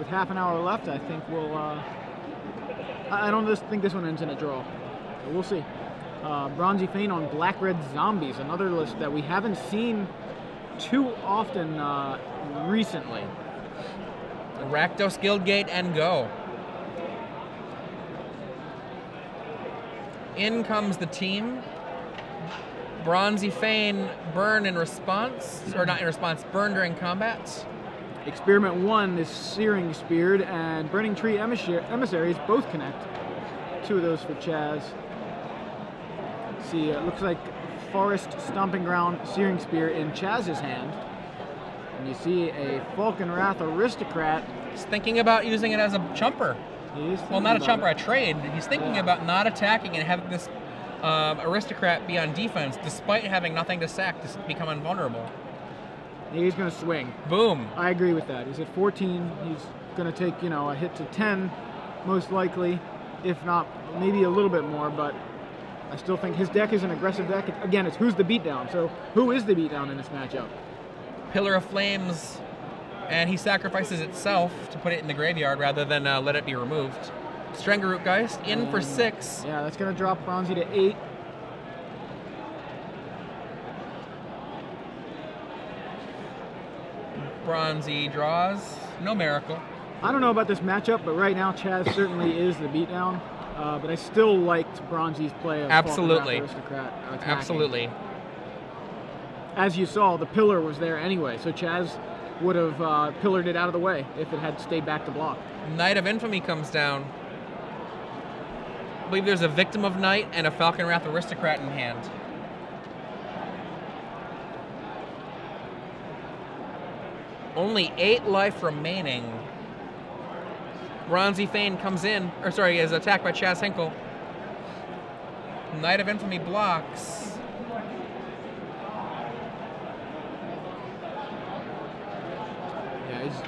with half an hour left, I think we'll. I don't just think this one ends in a draw. So we'll see. Bronzie Fain on Black Red Zombies, another list that we haven't seen too often recently. Rakdos, Guildgate, and go. In comes the team. Bronzie Fain, burn in response, or not in response, burn during combat. Experiment 1 is Searing Speared, and Burning Tree Emissaries both connect. 2 of those for Chaz. See, it looks like Forest Stomping Ground Searing Spear in Chaz's hand. And you see a Falcon Wrath Aristocrat. He's thinking about using it as a chumper. Well, not a chumper, a trade. He's thinking about not attacking and having this Aristocrat be on defense, despite having nothing to sack to become invulnerable. He's going to swing. Boom. I agree with that. He's at 14. He's going to take, a hit to 10, most likely, if not maybe a little bit more, but I still think his deck is an aggressive deck. Again, it's who's the beatdown. So who is the beatdown in this matchup? Pillar of Flames, and he sacrifices itself to put it in the graveyard rather than let it be removed. Strangerroot Geist in for 6. Yeah, that's going to drop Bronzie to 8. Bronzie draws. No miracle. I don't know about this matchup, but right now Chaz certainly is the beatdown. But I still liked Bronzie's play of Absolutely. Aristocrat attacking. Absolutely. As you saw, the pillar was there anyway, so Chaz would have pillared it out of the way if it had stayed back to block. Knight of Infamy comes down. I believe there's a Victim of Night and a Falcon Wrath Aristocrat in hand. Only 8 life remaining. Bronzie Fain comes in, or sorry, is attacked by Chaz Hinkle. Knight of Infamy blocks.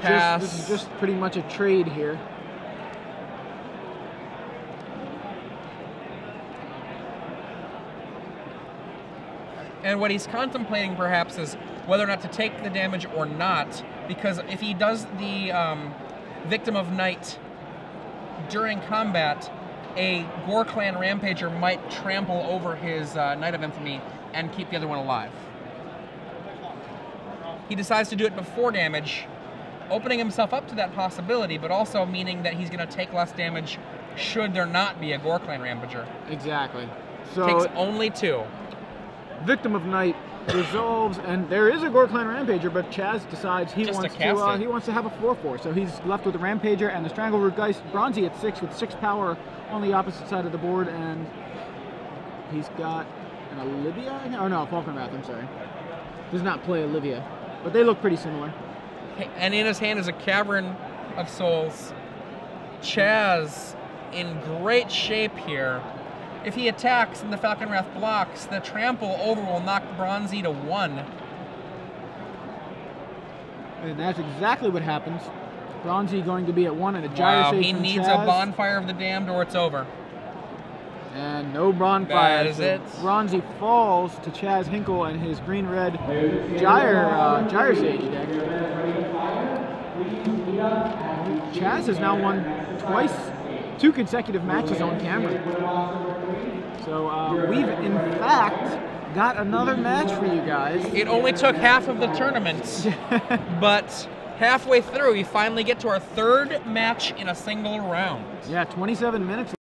Yeah, this is just pretty much a trade here. And what he's contemplating perhaps is whether or not to take the damage or not, because if he does the Victim of Night during combat, a Gore Clan Rampager might trample over his Knight of Infamy and keep the other one alive. He decides to do it before damage, opening himself up to that possibility, but also meaning that he's going to take less damage should there not be a Gore Clan Rampager. Exactly. So Takes only 2. Victim of Night resolves, and there is a Gore Clan Rampager, but Chaz decides he wants to have a 4/4, so he's left with the Rampager and the Strangleroot Geist. Bronzie at 6 with 6 power on the opposite side of the board, and he's got an Olivia? Oh no, Falcon Wrath, I'm sorry. Does not play Olivia, but they look pretty similar. And in his hand is a Cavern of Souls. Chaz in great shape here. If he attacks and the Falcon Wrath blocks, the trample over will knock Bronzie to 1. And that's exactly what happens. Bronzie going to be at 1 and a Gyre Sage he from needs Chaz. a Bonfire of the Damned or it's over. And no bonfire. That is it. Bronzie falls to Chaz Hinkle and his green-red Gyre Sage deck. Chaz has now won twice, 2 consecutive matches on camera. So we've in fact got another match for you guys. It only took half of the tournament, but halfway through we finally get to our 3rd match in a single round. Yeah, 27 minutes.